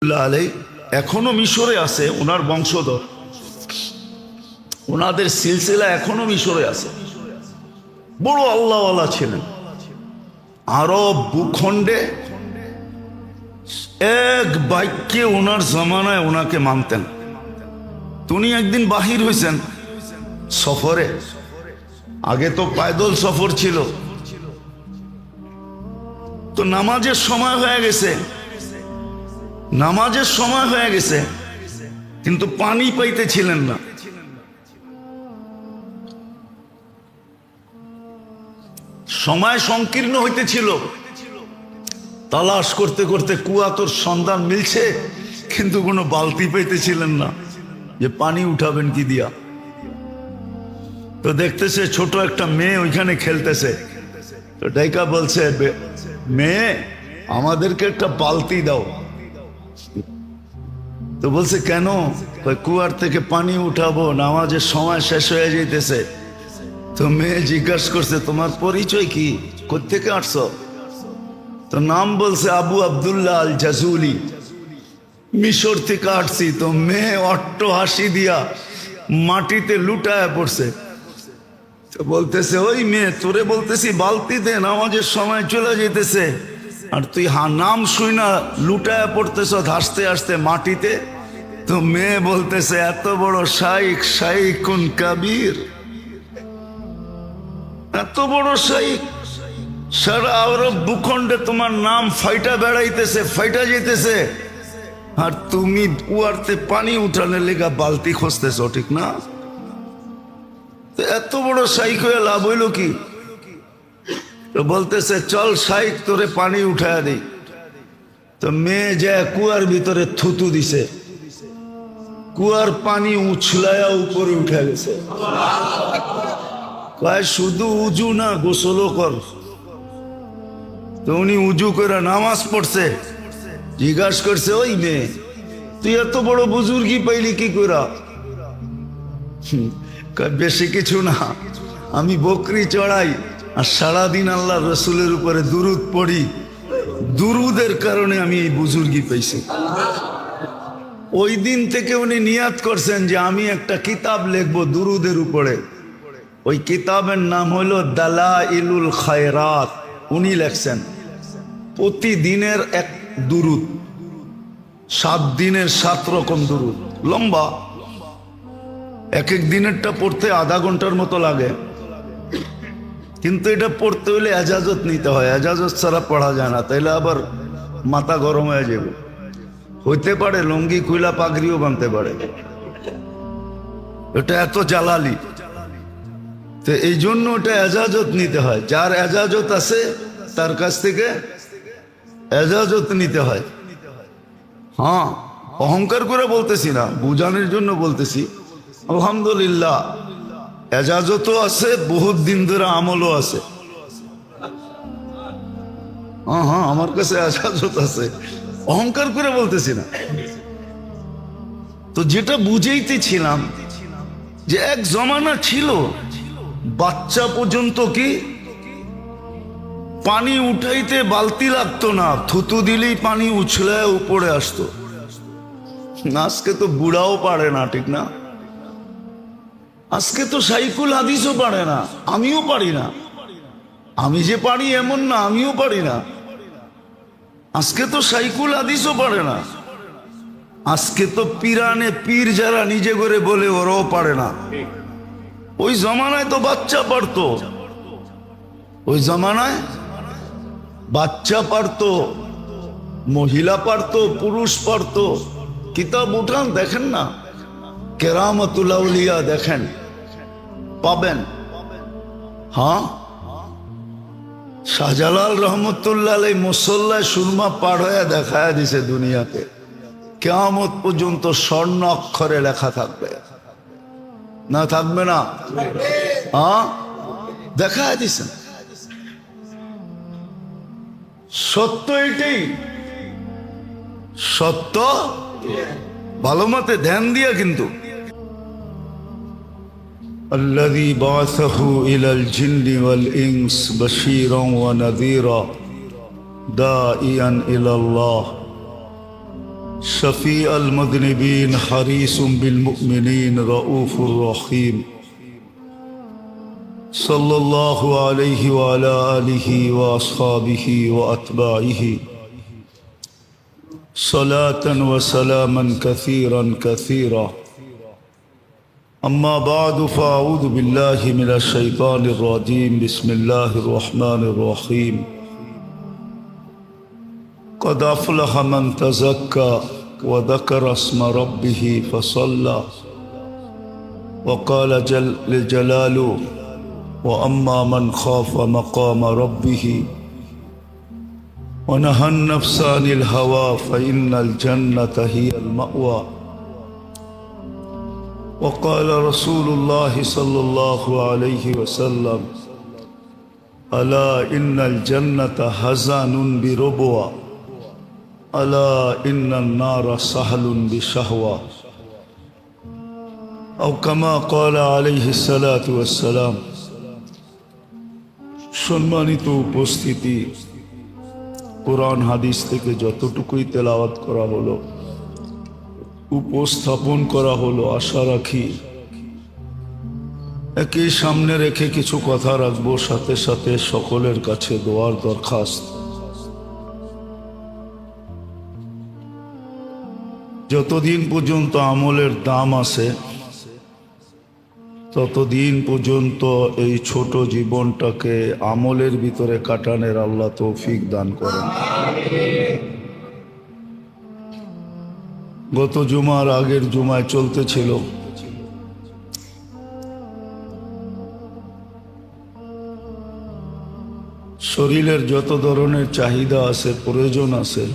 আলাই এখনো মিশরে আছে, ওনার বংশধর, ওনাদের সিলসিলা এখনো মিশরে আছে। বড় আল্লাহওয়ালা ছিলেন। আরব ভূখণ্ডে এক বাক্যে ওনার জমানায় ওনাকে মানতেন। উনি একদিন বাহির হয়েছেন সফরে। আগে তো পায়দল সফর ছিল, তো নামাজের সময় হয়ে গেছে, নামাজের সময় হয়ে গেছে, কিন্তু পানি পাইতেছিলেন না। সময় সংকীর্ণ হইতেছিল, তালাশ করতে করতে কুয়া তোর সন্ধান মিলছে, কিন্তু কোনো বালতি পাইতেছিলেন না যে পানি উঠাবেন কি দিয়া। তো দেখতেছে ছোট একটা মেয়ে ওইখানে খেলতেছে, তো ডাইকা বলছে, মেয়ে আমাদেরকে একটা বালতি দাও। তো বলছে কেন? কুয়ার থেকে পানি উঠাবো, নামাজের সময় শেষ হয়ে যাইতেছে। তো মেয়ে জিজ্ঞাসা করছে, তোমার পরিচয় কি, কোত্থেকে আসছো? তো নাম বলছে আবু আব্দুল্লাহ আল জাজুলি, মিশর থেকে আসছি। তো মেয়ে অট্ট হাসি দিয়া মাটিতে লুটায় পড়ছে। তো বলতেছে, ওই মেয়ে, তোরে বলতেছি বালতি দে, নামাজের সময় চলে যেতেছে, আর তুই নাম শুই না লুটায় পড়তেছ হাসতে হাসতে মাটিতে। তো মেয়ে বলতেছে, এত বড় শাইখ, শাইখুন কাবীর, এত বড় শাইখ, সারা আরব ভূখণ্ডে তোমার নাম ফাইটা বেড়াইতেছে, ফাইটা যেতেছে, আর তুমি কুয়ারতে পানি উঠানোর লেগা বালতি খুঁজতেছ, ঠিক না? এত বড় শাইখ হয়ে লাভ হইল কি? তো বলতেছে, চল শাইখ, তোরে পানি উঠায় দিই। তো মেয়ে যায় কুয়ার ভিতরে থুতু দিছে, কুয়ার পানি উছলায়া উপরে উঠে গেছে। কয় শুধু উজু না, গোসলও কর। তো উনি উজু করে নামাজ পড়ছে। জিজ্ঞাসা করছে, ওই মেয়ে, তুই এত বড় বুজুর্গি পাইলি কি কইরা? বেশি কিছু না, আমি বকরি চড়াই আর সারাদিন আল্লাহ রসুলের উপরে দুরুদ পড়ি, দুরুদের কারণে আমি এই বুজুর্গি পাইছি। ওই দিন থেকে উনি নিয়াত করছেন যে আমি একটা কিতাব লিখবো দুরুদের উপরে। ওই কিতাবের নাম হলো দালাইলুল খায়রাত। উনি লেখছেন প্রতিদিনের এক দুরুদ, 7 দিনের 7 রকম দুরুদ, লম্বা। এক এক দিনেরটা পড়তে আধা ঘন্টার মতো লাগে, কিন্তু এটা পড়তে হলে এজাজত নিতে হয়, এজাজত ছাড়া পড়া যায় না, তাইলে আবার মাথা গরম হয়ে যাবে। হইতে পারে লুঙ্গি খুইলা পাগড়িও বানতে পারে, এটা এত জালালি। তো এই জন্য ওটা এজাজত নিতে হয়, যার এজাজত আছে তার কাছ থেকে এজাজত নিতে হয়। হ্যাঁ, অহংকার করে বলতেছি না, বুঝানোর জন্য বলতেছি। আলহামদুলিল্লাহ, এজাজতও আছে, বহুত দিন ধরে আমলও আছে। হ্যাঁ, আমার কাছে এজাজত আছে, অহংকার করে বলতেছি না। তো যেটা বুঝাইতেছিলাম যে এক জমানা ছিল বাচ্চা পর্যন্ত কি পানি উঠাইতে বালতি লাগতো না, থুতু দিলেই পানি উছলে উপরে আসতো। আজকে তো বুড়াও পারে না, ঠিক না? আজকে তো সাইকুল হাদিসও পারে না, আমিও পারি না। আমি যে পারি এমন না, আমিও পারি না। আজকে তো সাইকুল হাদিসও পারে না। আজকে তো পিরানে পীর যারা নিজে করে বলে, ওরাও পারে না। ওই জমানায় তো বাচ্চা পারতো, ওই জমানায় বাচ্চা পারতো, মহিলা পারতো, পুরুষ পারতো। কিতাব উঠান, দেখেন না, কেরামতুল আউলিয়া দেখেন, পাবেন। হ্যাঁ, শাহজালাল রহমতুল্লাহ আলাই মুসল্লায় সুরমা পার হয়ে দেখায় দিছে দুনিয়াতে, কিয়ামত পর্যন্ত স্বর্ণ অক্ষরে লেখা থাকবে, না থাকবে না? হ্যাঁ, দেখায় দিছেন। সত্য এটাই, সত্য। ভালো মতে ধ্যান দিয়া কিন্তু। الذي بعثه إلى الجن والإنس بشيرا ونذيرا داعيا إلى الله شفيع المذنبين حريص بالمؤمنين رؤوف رحيم صلى الله عليه وعلى آله وأصحابه وأتباعه صلاة وسلاما كثيرا كثيرا. أما بعد فأعوذ بالله من الشيطان الرجيم. بسم الله الرحمن الرحيم. قد أفلح من تزكى وذكر اسم ربه فصلى وقال جل جلاله وأما من خاف مقام ربه ونهى النفس عن الهوى فإن الجنة هي المأوى. وقال رسول الله صلى الله عليه وسلم ألا إن الجنة هزان بربوة ألا إن النار سهل بشهوة أو كما قال عليه الصلاة والسلام. সম্মানিত উপস্থিতি, কোরআন হাদিস থেকে যতটুকুই তেলাওয়াত করা হলো, উপস্থাপন করা হলো, আশা রাখি একই সামনে রেখে কিছু কথা রাখবো, সাথে সাথে সকলের কাছে দোয়ার দরখাস্ত। যতদিন পর্যন্ত আমলের দাম আছে ততদিন পর্যন্ত এই ছোট জীবনটাকে আমলের ভিতরে কাটানোর আল্লাহ তৌফিক দান করেন। গত জুমার আগের জুমায় চলতেছিল শরীরের যত ধরনের চাহিদা আছে, প্রয়োজন আছে,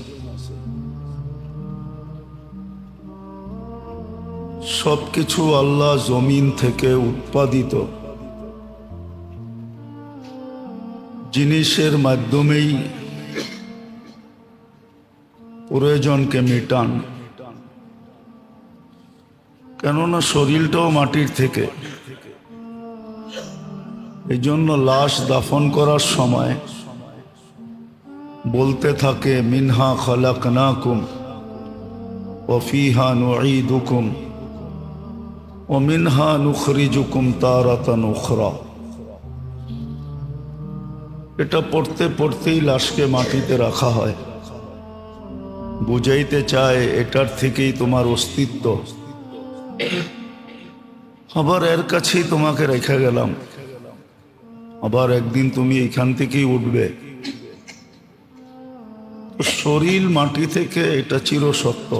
সবকিছু আল্লাহ জমিন থেকে উৎপাদিত জিনিসের মাধ্যমেই প্রয়োজনকে মেটান। কেননা শরীরটাও মাটির থেকে, এই জন্য লাশ দাফন করার সময় বলতে থাকে মিনহা খালাকনাকুম ওয়া ফিহা নুঈদুকুম ومنها نخرجكم تارة أخرى। এটা পড়তে পড়তেই লাশকে মাটিতে রাখা হয়, বুঝাইতে চায় এটার থেকেই তোমার অস্তিত্ব। আবার এর কাছেই তোমাকে রেখে গেলাম, আবার একদিন তুমি এখান থেকেই উঠবে। শরীর মাটি থেকে, এটা চিরসত্য।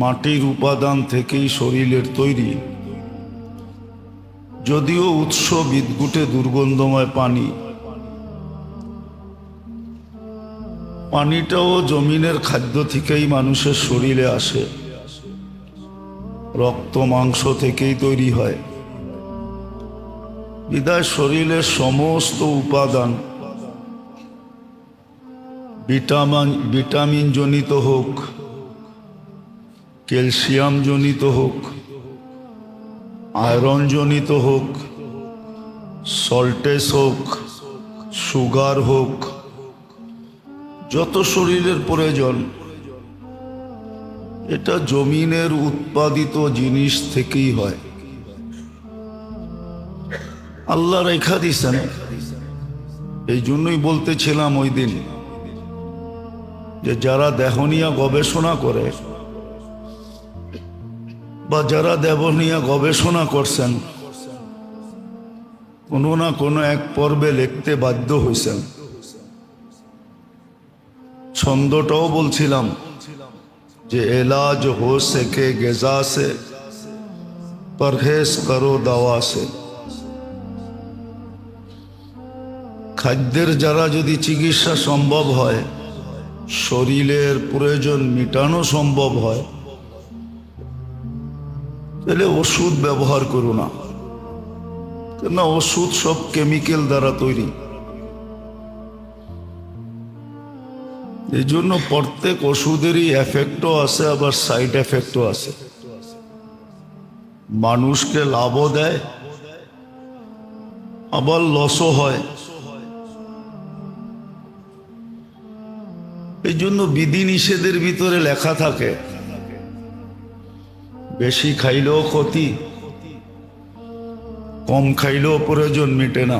মাটির উপাদান থেকেই শরীরের তৈরি। যদিও উৎস বিদ্যুটে দুর্গন্ধময় পানি, পানিটাও জমিনের খাদ্য থেকেই মানুষের শরীরে আসে, রক্ত মাংস থেকেই তৈরি হয়। বিদায় শরীরের সমস্ত উপাদান ভিটামিন জনিত হোক, ক্যালসিয়াম জনিত হোক, আয়রন জনিত হোক, সল্টেজ হোক, সুগার হোক, যত শরীরের প্রয়োজন এটা জমিনের উৎপাদিত জিনিস থেকেই হয়। আল্লাহ রেখা দিছেন। এই জন্যই বলতেছিলাম ওই দিন যে যারা দেহ নিয়ে গবেষণা করে বা যারা দেহ নিয়ে গবেষণা করছেন, কোনো না কোনো এক পর্বে লিখতে বাধ্য হয়েছেন। ছন্দটাও বলছিলাম যে এলাজ হো সকে গেজা সে পরহেজ করো দাওয়া সে। খাদ্যের যারা যদি চিকিৎসা সম্ভব হয়, শরীরের প্রয়োজন মেটানো সম্ভব হয়, তাহলে ওষুধ ব্যবহার করো না। কেননা ওষুধ সব কেমিক্যাল দ্বারা তৈরি। এই জন্য প্রত্যেক ওষুধেরই এফেক্টও আছে, আবার সাইড এফেক্টও আছে। মানুষকে লাভও দেয়, আবার লসও হয়। এই এজন্য বিধি নিষেধের ভিতরে লেখা থাকে বেশি খাইলেও ক্ষতি, কম খাইলেও প্রয়োজন মিটে না।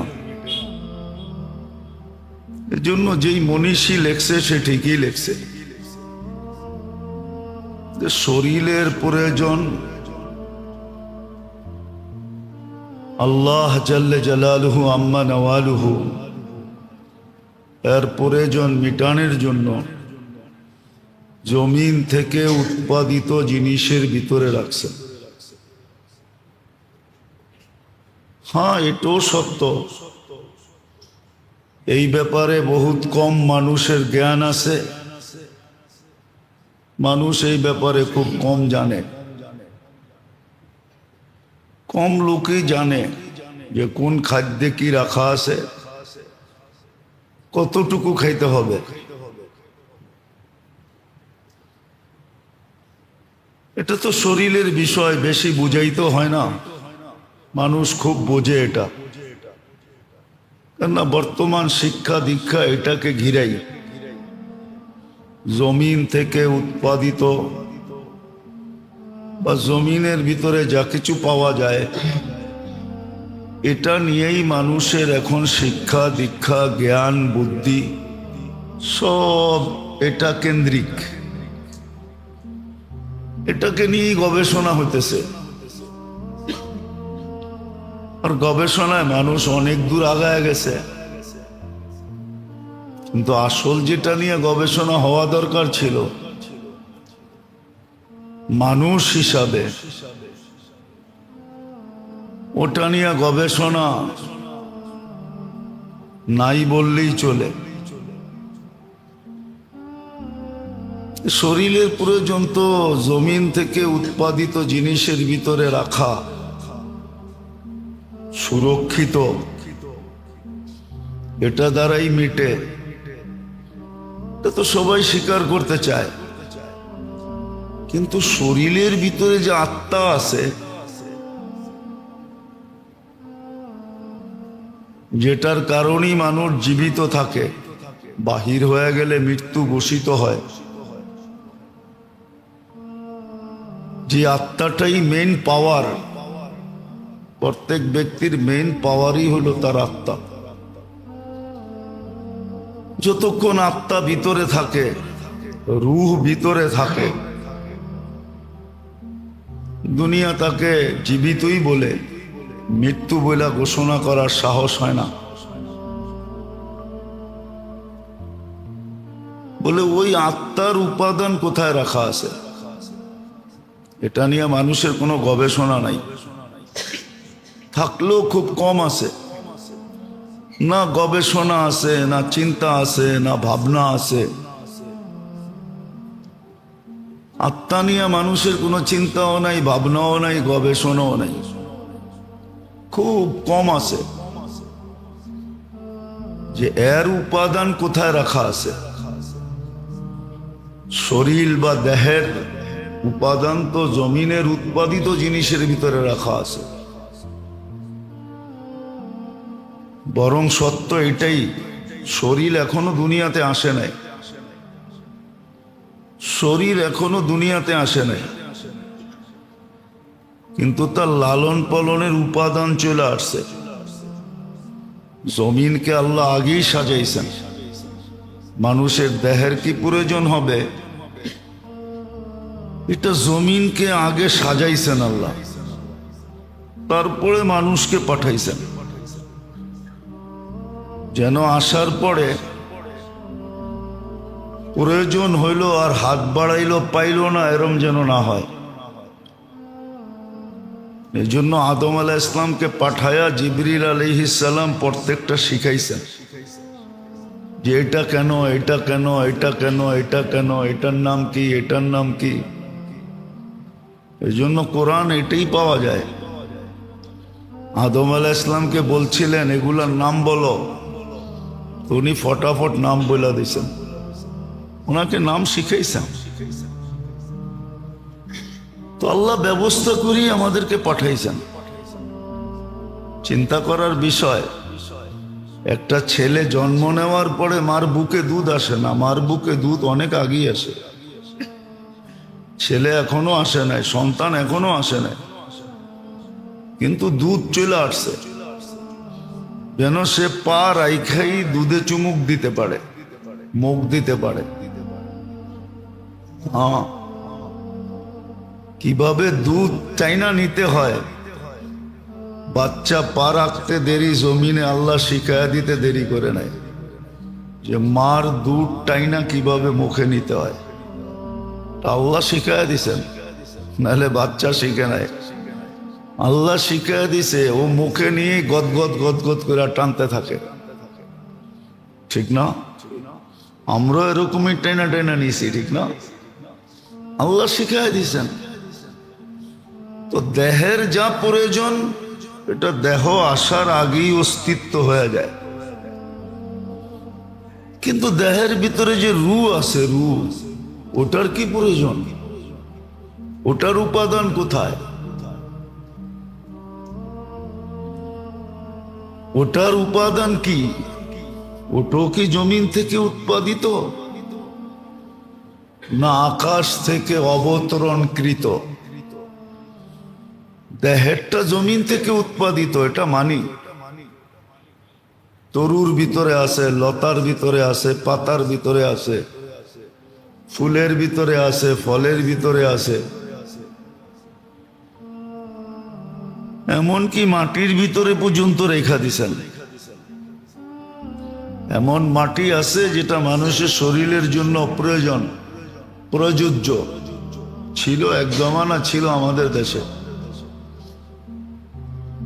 এজন্য যেই মনীষী লেখছে সে ঠিকই লেখছে যে শরীরের প্রয়োজন আল্লাহ জাল্লে জালালুহু আম্মা নওয়ালুহু এর প্রয়োজন মিটানোর জন্য জমিন থেকে উৎপাদিত জিনিসের ভিতরে রাখছে। হ্যাঁ, এটাও সত্য, এই ব্যাপারে বহুত কম মানুষের জ্ঞান আছে, মানুষ এই ব্যাপারে খুব কম জানে। কম লোকই জানে যে কোন খাদ্যে কি রাখা আছে, কতটুকু খাইতে হবে। এটা তো শরীরের বিষয়, বেশি বুঝাইতে হয় না, মানুষ খুব বোঝে এটা। কেননা বর্তমান শিক্ষা দীক্ষা এটাকে ঘিরাই, জমিন থেকে উৎপাদিত বা জমিনের ভিতরে যা কিছু পাওয়া যায় এটা নিয়েই মানুষের এখন শিক্ষা দীক্ষা জ্ঞান বুদ্ধি সব এটা কেন্দ্রিক, এটাকে নিয়েই গবেষণা হইতেছে। আর গবেষণায় মানুষ অনেক দূর আগায় গেছে, কিন্তু আসল যেটা নিয়ে গবেষণা হওয়া দরকার ছিল মানুষ হিসাবে, ওটা নিয়ে গবেষণা নাই বললেই চলে। শরীরের প্রয়োজন তো জমিন থেকে উৎপাদিত জিনিসের ভিতরে রাখা, সুরক্ষিত, এটা দ্বারাই মিটে। এটা তো সবাই স্বীকার করতে চায়, কিন্তু শরীরের ভিতরে যে আত্মা আছে, যেটার কারণেই মানুষ জীবিত থাকে, বাহির হয়ে গেলে মৃত্যু ঘোষিত হয়, যে আত্মাটাই মেইন পাওয়ার। প্রত্যেক ব্যক্তির মেইন পাওয়ারই হলো তার আত্মা। যতক্ষণ আত্মা ভিতরে থাকে, রূহ ভিতরে থাকে, দুনিয়া তাকে জীবিতই বলে, মৃত্যু বলে ঘোষণা করার সাহস হয় না। বলে ওই আত্মার উপাদান কোথায় রাখা আছে, এটা নিয়ে মানুষের কোনো গবেষণা নাই, থাকলেও খুব কম আছে। না গবেষণা আছে, না চিন্তা আছে, না ভাবনা আছে। আত্মা নিয়ে মানুষের কোনো চিন্তাও নাই, ভাবনাও নাই, গবেষণাও নাই, খুব কম আছে। যে এর উপাদান কোথায় রাখা আছে, শরীর বা দেহের উপাদান তো জমিনের উৎপাদিত জিনিসের ভিতরে রাখা আছে। বরং সত্য এটাই, শরীর এখনো দুনিয়াতে আসে নাই, শরীর এখনো দুনিয়াতে আসে নাই, কিন্তু তার লালন পালনের উপাদান চলে আসছে। জমিনকে আল্লাহ আগেই সাজাইছেন, মানুষের দেহের কি প্রয়োজন হবে এটা জমিনকে আগে সাজাইছেন আল্লাহ, তারপরে মানুষকে পাঠাইছেন, যেন আসার পরে প্রয়োজন হইল আর হাত বাড়াইলো পাইল না, এরম যেন না হয়। এই জন্য আদম আলাইহিস সালামকে পাঠায়া জিবরিল আলাইহিস সালাম প্রত্যেকটা শিখাইছেন যে এটা কেন, এটা কেন, এটা কেন, এটা কেন, এটার নাম কি, এটার নাম কি। এই জন্য কোরআন এটাই পাওয়া যায়। আদম আলাইহিস সালামকে বলছিলেন এগুলার নাম বলো, উনি ফটাফট নাম বলে দিয়েছেন, ওনাকে নাম শিখাইছেন। তো আল্লাহ ব্যবস্থা করি আমাদেরকে পাঠাইছেন। চিন্তা করার বিষয়, একটা ছেলে জন্ম নেওয়ার পরে মার বুকে দুধ আসে না, মার বুকে দুধ অনেক আগেই আসে। ছেলে এখনো আসে নাই, সন্তান এখনো আসে নাই, কিন্তু দুধ চলে আসছে, যেন সে পা রাইখাই দুধে চুমুক দিতে পারে, মুখ দিতে পারে। হ্যাঁ, কিভাবে দুধ চাইনা নিতে হয়, বাচ্চা পা রাখতে দেরি জমিনে আল্লাহ শিখায়া দিতে দেরি করে নাই, যে মার দুধ টাইনা কিভাবে মুখে নিতে হয় আল্লাহ শিখায়া দিছেন, নাহলে বাচ্চা শিখে নাই। আল্লাহ শিখায়া দিছে, ও মুখে নিয়ে গদগদ গদগদ করে টানতে থাকে, ঠিক না? আমরা এরকমই টাইনা টাইনা নিছি, ঠিক না? আল্লাহ শিখায়া দিছেন। তো দেহের যা প্রয়োজন এটা দেহ আসার আগেই অস্তিত্ব হয়ে যায়, কিন্তু দেহের ভিতরে যে রু আছে, রু, ওটার কি প্রয়োজন? ওটার উপাদান কোথায়? ওটার উপাদান কি? ওটাও কি জমিন থেকে উৎপাদিত, না আকাশ থেকে অবতরণকৃত? দেহেরটা জমিন থেকে উৎপাদিত, এটা মানি। তরুর ভিতরে আছে, লতার ভিতরে আছে, পাতার ভিতরে আছে, ফুলের ভিতরে আছে, ফলের ভিতরে আছে, এমনকি মাটির ভিতরে পর্যন্ত রেখা দিছেন। এমন মাটি আছে যেটা মানুষের শরীরের জন্য প্রয়োজন, প্রযোজ্য ছিল, এক জমানা ছিল আমাদের দেশে।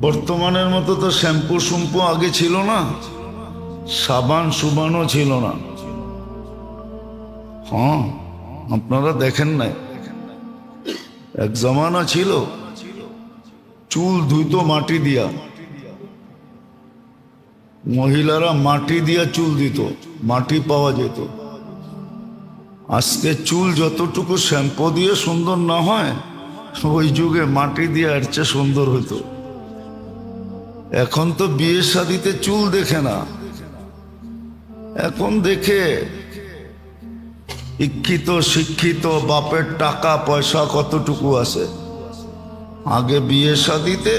বর্তমানের মতো তো শ্যাম্পু শুম্পু আগে ছিল না, সাবান সুবানও ছিল না। হ্যাঁ, আপনারা দেখেন নাই, এক জমানা ছিল চুল ধুইতো মাটি দিয়া, মহিলারা মাটি দিয়া চুল দিত, মাটি পাওয়া যেত। আজকে চুল যতটুকু শ্যাম্পু দিয়ে সুন্দর না হয়, ওই যুগে মাটি দিয়ে এর চেয়ে সুন্দর হইতো। এখন তো বিয়ে শাদিতে চুল দেখে না, এখন দেখে শিক্ষিত শিক্ষিত বাপের টাকা পয়সা কতটুকু আছে। আগে বিয়ে শাদিতে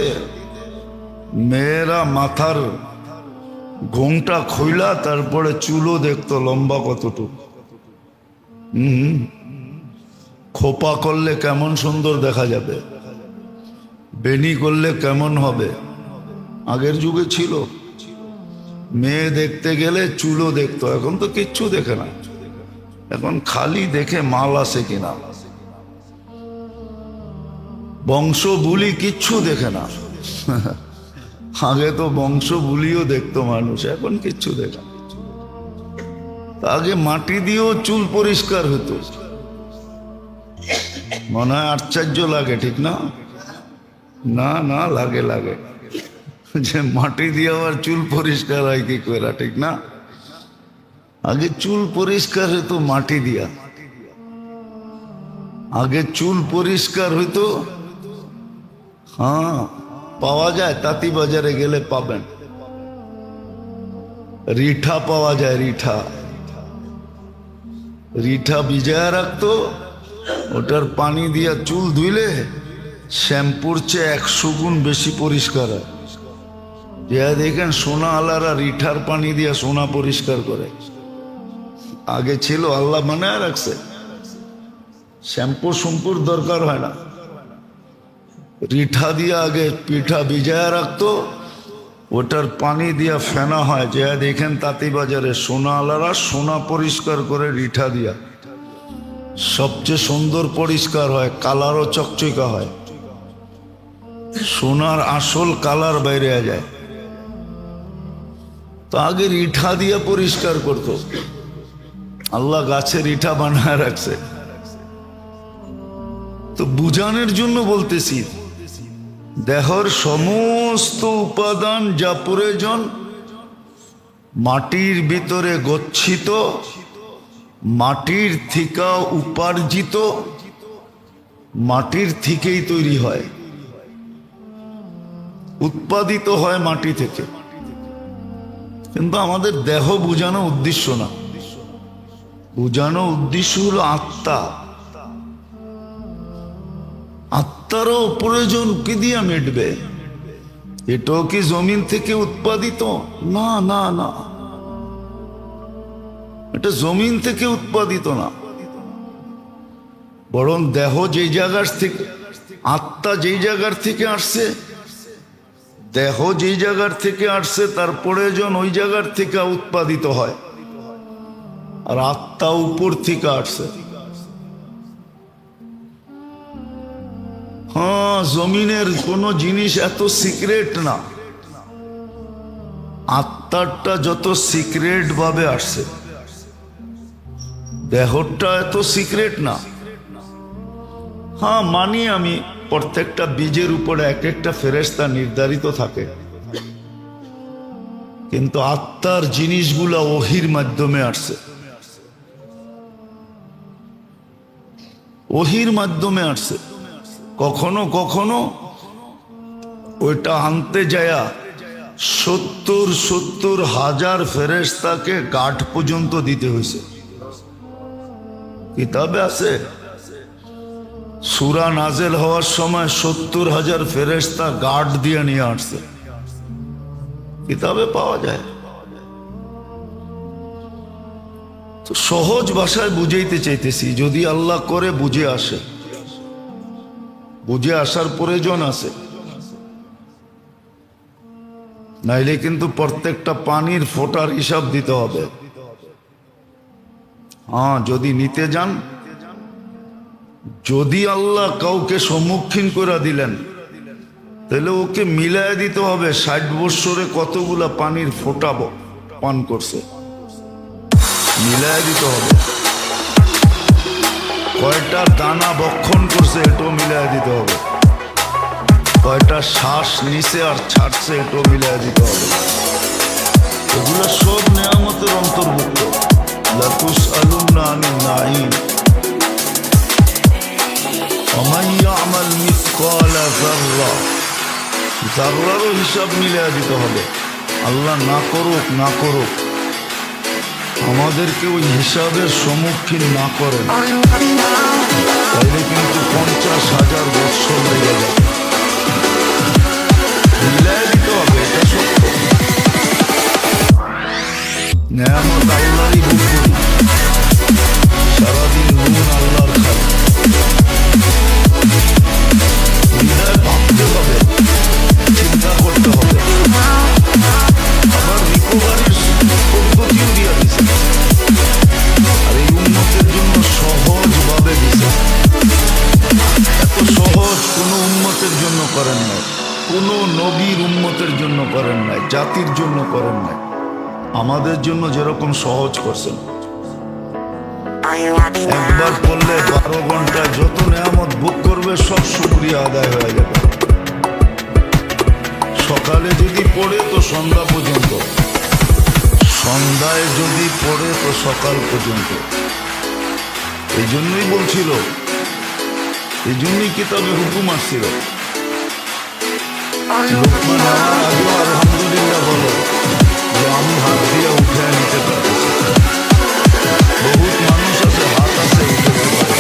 মেয়েরা মাথার ঘোমটা খুইলা তারপরে চুলও দেখতো লম্বা কতটুকু, খোপা করলে কেমন সুন্দর দেখা যাবে, বেনি করলে কেমন হবে। আগের যুগে ছিল, মেয়ে দেখতে গেলে চুলও দেখতো, এখন তো কিচ্ছু দেখে না, এখন খালি দেখে মাল আছে কিনা, বংশ বুলি কিচ্ছু দেখে না। আগে তো বংশ বুলিও দেখতো মানুষ, এখন কিচ্ছু দেখে না। আগে মাটি দিয়েও চুল পরিষ্কার হতো, মনে হয় আশ্চর্য লাগে, ঠিক না? না না, লাগে লাগে, যে মাটি দিয়ে আবার চুল পরিষ্কার হয় কি করে, ঠিক না? আগে চুল পরিষ্কার হইতো মাটি দিয়া, আগে চুল পরিষ্কার হইতো। হ্যাঁ, পাওয়া যায়, তাঁতি বাজারে গেলে পাবেন, রিঠা পাওয়া যায়, রিঠা, রিঠা ভিজায় রাখতো, ওটার পানি দিয়া চুল ধুইলে শ্যাম্পুর চেয়ে 100 গুণ বেশি পরিষ্কার হয়। যে দেখেন সোনা আলারা রিঠার পানি দিয়া সোনা পরিষ্কার করে, আগে ছিল, আল্লাহ বানায় রাখছে, শ্যাম্পু শ্যাম্পুর দরকার হয় না। রিঠা দিয়া আগে পিঠা ভিজায় রাখতো, ওটার পানি দিয়া ফেনা হয়, যে দেখেন তাঁতি বাজারে সোনা আলারা সোনা পরিষ্কার করে রিঠা দিয়া, সবচেয়ে সুন্দর পরিষ্কার হয়, কালারও চকচকা হয়, সোনার আসল কালার বাইরে যায়। তো আগে রিঠা দিয়া পরিষ্কার করতো, আল্লাহ গাছে রিঠা বানায় রাখছে। তো বুঝানোর জন্য বলতেছি, দেহর সমস্ত উপাদান যা প্রয়োজন মাটির ভিতরে গচ্ছিত, মাটির থেকে উপার্জিত, মাটির থেকেই তৈরি হয়, উৎপাদিত হয় মাটি থেকে। কিন্তু আমাদের দেহ বুঝানো উদ্দেশ্য না, বুঝানো উদ্দেশ্য হলো আত্মা। আত্মারও প্রয়োজন কি দিয়ে মিটবে? এটাও কি জমিন থেকে উৎপাদিত? না না না, এটা জমিন থেকে উৎপাদিত না, বরং দেহ যেই জায়গার থেকে, আত্মা যেই জায়গার থেকে আসছে, দেহ যেই জায়গার থেকে আসছে তার প্রয়োজন ওই জায়গার থেকে উৎপাদিত হয়, আর আত্মা উপর থেকে আসছে। হ্যাঁ, জমিনের কোনো জিনিস এত সিক্রেট না, আত্মারটা যত সিক্রেট ভাবে আসছে, দেহটা এত সিক্রেট না। হ্যাঁ মানি আমি, প্রত্যেকটা বীজের উপরে এক একটা ফেরেশতা নির্ধারিত থাকে, কিন্তু আত্মার জিনিসগুলা ওহির মাধ্যমে আসছে, ওহির মাধ্যমে আসছে। কখনো কখনো ওইটা আনতে যায়া 70,000 ফেরেশতাকে গাঠ পর্যন্ত দিতে হয়েছে। কিতাবে আছে সূরা নাজেল হওয়ার সময় 70,000 ফেরেশতা গার্ড দিয়ে নিয়ে আসছে, কিতাবে পাওয়া যায়। তো সহজ ভাষায় বুঝাইতে চাইতেছি, যদি আল্লাহ করে বুঝে আসে, বুঝে আসার প্রয়োজন আছে, নাইলে কিন্তু প্রত্যেকটা পানির ফোঁটার হিসাব দিতে হবে। হ্যাঁ, যদি নিতে যান, যদি আল্লাহ কাউকে সম্মুখীন করে দিলেন, তাহলে ওকে মিলায় দিতে হবে 60 বৎসরে কতগুলা পানির ফোঁটা পান করছে, মিলায় দিতে হবে। কয়টা দানা বক্ষণ করছে এটাও মিলায় দিতে হবে, কয়টা শ্বাস নিছে আর ছাড়ছে এটাও মিলায় দিতে হবে। এগুলো সব নেয়ামতের অন্তর্ভুক্ত। লাতুসআলুন্না আনিন নাঈম ওয়া মান ইয়ামাল মিসকালা যাররা, যাররারও হিসাব মিলায় দিতে হবে। আল্লাহ না করুক না করুক, আমাদেরকে ওই হিসাবের সম্মুখীন না করেন, তাইলে কিন্তু 50,000 বৎসর লেগে যাবে। মিলায় দিতে হবে, এটা সত্য। নেয়ামত আল্লাহরই ভোগ করি, সারাদিন নুন আল্লাহর খাই। হৃদয় ভাবতে হবে, চিন্তা করতে হবে, আবার রিকভারির পদ্ধতিও দিয়ে দিছে। আর এই উন্নতের জন্য সহজভাবে দিছে, এত সহজ কোনো উন্মতের জন্য করেন নাই, কোনো নবীর উম্মতের জন্য করেন নাই, জাতির জন্য করেন নাই, আমাদের জন্য যেরকম সহজ করছেন। একবার পড়লে 12 ঘন্টায় যত নেয়ামত ভোগ করবে সব শুকরিয়া আদায় হয়ে যাবে। সকালে যদি পড়ে তো সন্ধ্যা পর্যন্ত, সন্ধ্যায় যদি পড়ে তো সকাল পর্যন্ত। এই জন্যই বলছিল, এই জন্যই কিতাবে হুকুম আসছিল, লোকমান আমার আগেও আলহামদুলিল্লাহ বলো যে আমি হাত দিয়ে উঠে নিতে পারতেছি। বহুত মানুষ আছে হাত আছে উঠে দিতে পারে,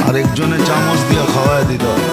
আরেকজনে চামচ দিয়ে খাওয়ায় দিতে হবে।